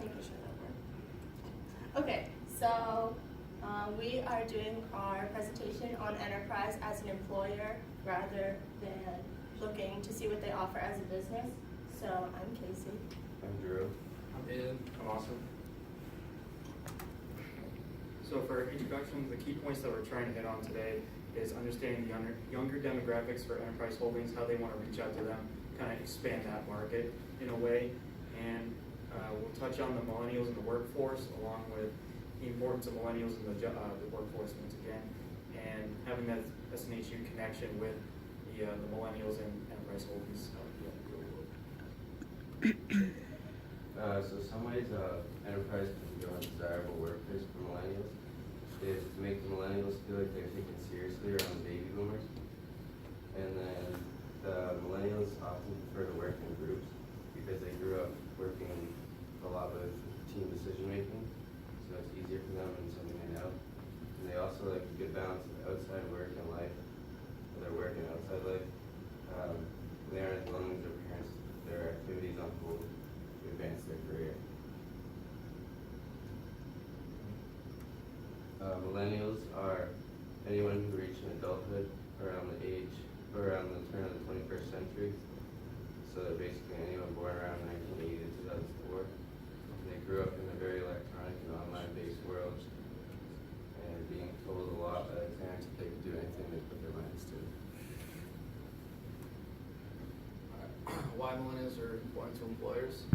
Communication Network. Okay, so we are doing our presentation on enterprise as an employer rather than looking to see what they offer as a business. So I'm Casey. I'm Drew. I'm Aiden. I'm Austin. So for introduction, the key points that we're trying to hit on today is understanding the younger demographics for enterprise holdings, how they want to reach out to them, kind of expand that market in a way. And we'll touch on the millennials in the workforce, along with the importance of millennials in the workforce once again, and having that SNHU connection with the millennials and enterprise holdings. So some ways enterprise can be a desirable workplace for millennials is to make the millennials feel like they're taken seriously around the baby boomers. And then the millennials often prefer to work in groups because they grew up working a lot with team decision making. So it's easier for them and something they know. And they also like a good balance of outside work and life, or their work and outside life. They aren't as lonely as their parents, their activities on hold to advance their career. Millennials are anyone who reached adulthood around the turn of the 21st century. So they're basically anyone born around 1980 to 2004. They grew up in a very electronic and online-based world, and being told a lot by their parents that they could do anything they put their minds to. Why millennials are important to employers.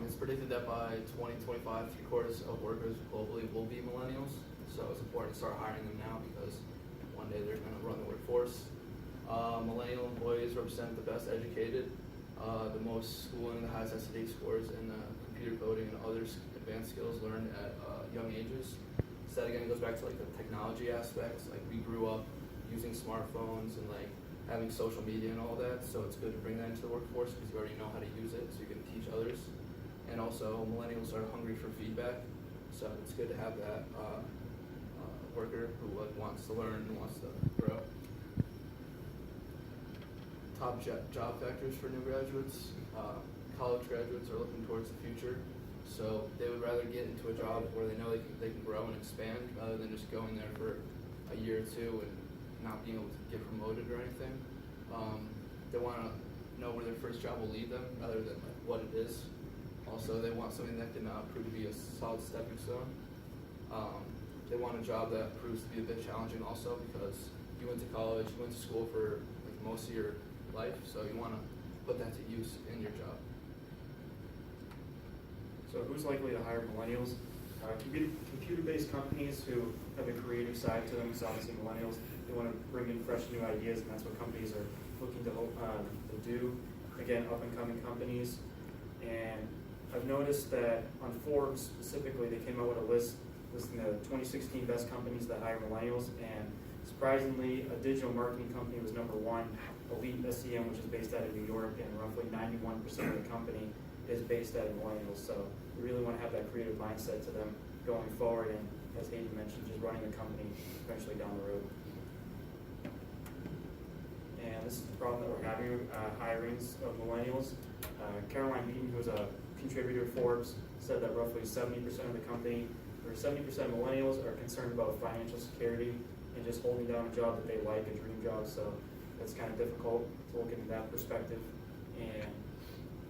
It's predicted that by 2025, 3/4 of workers globally will be millennials. So it's important to start hiring them now because one day they're going to run the workforce. Millennial employees represent the best educated, the most schooling, the highest SAT scores, and computer coding and other advanced skills learned at young ages. So that again goes back to like the technology aspects. Like we grew up using smartphones and like having social media and all that, so it's good to bring that into the workforce because you already know how to use it, so you can teach others. And also, millennials are hungry for feedback, so it's good to have that worker who wants to learn and wants to grow. Top job factors for new graduates. College graduates are looking towards the future, so they would rather get into a job where they know they can grow and expand rather than just going there for a year or two and not being able to get promoted or anything. They want to know where their first job will lead them rather than like what it is. Also, they want something that can prove to be a solid stepping stone. They want a job that proves to be a bit challenging also because you went to college, you went to school for like most of your life, so you want to put that to use in your job. So who's likely to hire millennials? Computer-based companies who have a creative side to them, because obviously millennials, they want to bring in fresh new ideas, and that's what companies are looking to do. Again, up-and-coming companies. And I've noticed that on Forbes specifically, they came out with a list listing the 2016 best companies that hire millennials, and surprisingly, a digital marketing company was number one, Elite SEM, which is based out of New York, and roughly 91% of the company is based out of millennials. So we really want to have that creative mindset to them going forward, and as Hayden mentioned, just running the company eventually down the road. And this is the problem that we're having with hirings of millennials. Caroline Beaton, who's a contributor to Forbes, said that roughly 70% of the company, or 70% of millennials are concerned about financial security and just holding down a job that they like, a dream job. So it's kind of difficult to look into that perspective. And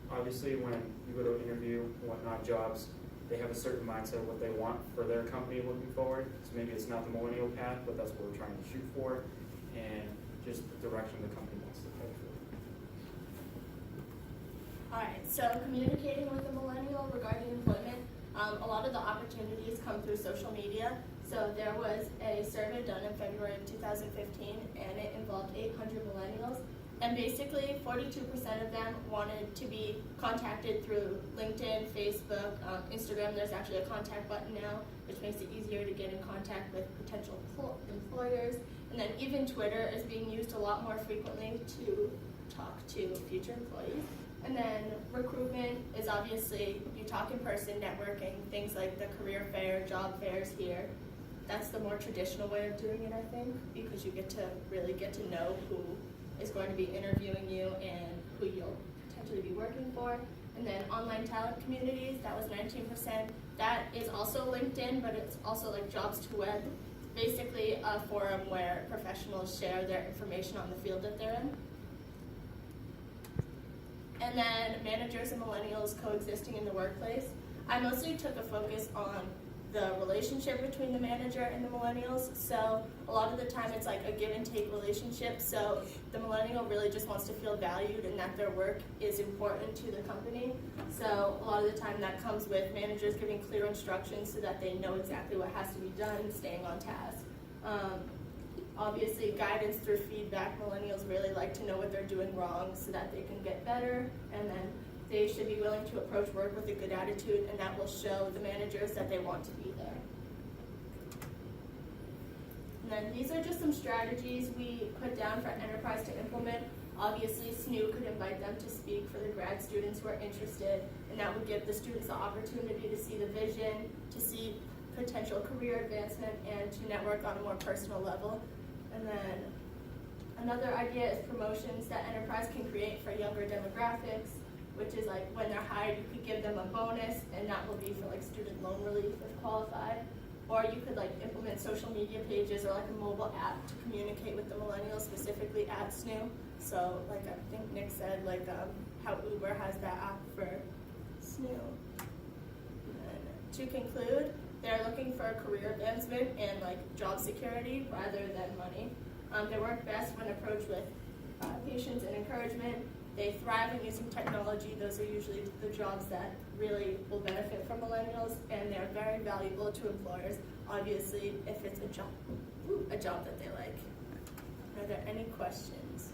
obviously when you go to interview whatnot jobs, they have a certain mindset of what they want for their company looking forward. So maybe it's not the millennial path, but that's what we're trying to shoot for, and just the direction the company wants to head for. Alright, so communicating with a millennial regarding employment, a lot of the opportunities come through social media. So there was a survey done in February of 2015, and it involved 800 millennials. And basically, 42% of them wanted to be contacted through LinkedIn, Facebook, Instagram. There's actually a contact button now, which makes it easier to get in contact with potential employers. And then even Twitter is being used a lot more frequently to talk to future employees. And then recruitment is obviously, you talk in person, networking, things like the career fair, job fairs here. That's the more traditional way of doing it, I think, because you get to really get to know who is going to be interviewing you and who you'll potentially be working for. And then online talent communities, that was 19%. That is also LinkedIn, but it's also like Jobs to Web, basically a forum where professionals share their information on the field that they're in. And then managers and millennials coexisting in the workplace. I mostly took a focus on the relationship between the manager and the millennials. So a lot of the time it's like a give and take relationship. So the millennial really just wants to feel valued and that their work is important to the company. So a lot of the time that comes with managers giving clear instructions so that they know exactly what has to be done, staying on task. Obviously guidance through feedback. Millennials really like to know what they're doing wrong so that they can get better, and then they should be willing to approach work with a good attitude, and that will show the managers that they want to be there. And then these are just some strategies we put down for enterprise to implement. Obviously, SNU could invite them to speak for the grad students who are interested, and that would give the students the opportunity to see the vision, to see potential career advancement, and to network on a more personal level. And then another idea is promotions that enterprise can create for younger demographics, which is like when they're hired, you could give them a bonus, and that will be for like student loan relief if qualified. Or you could like implement social media pages or like a mobile app to communicate with the millennials, specifically at SNU. So like I think Nick said, like how Uber has that app for SNU. And to conclude, they're looking for career advancement and like job security rather than money. They work best when approached with patience and encouragement. They thrive in using technology. Those are usually the jobs that really will benefit from millennials, and they're very valuable to employers, obviously, if it's a job that they like. Are there any questions?